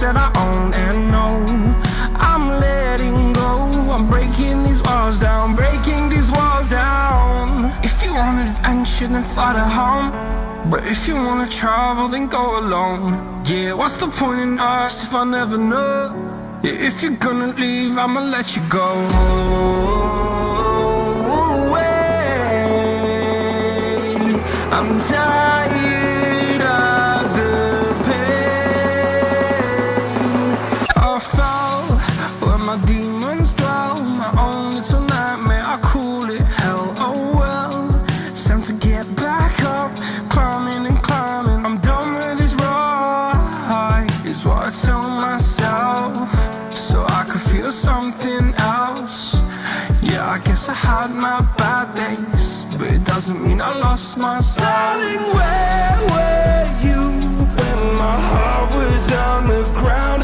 that I own and know. I'm letting go, I'm breaking these walls down, breaking these walls down. If you want adventure, then fly to home. But if you wanna travel, then go alone. Yeah, what's the point in us if I never know? Yeah, if you're gonna leave, I'ma let you go. I'm tired of the pain. I fell where my demons dwell. My own little nightmare, I call it hell. Oh well, it's time to get back up. Climbing and climbing, I'm done with this ride, is what I tell myself, so I could feel something else. Yeah, I guess I had my bad days, but it doesn't mean I lost my style. Darling, where were you when my heart was on the ground?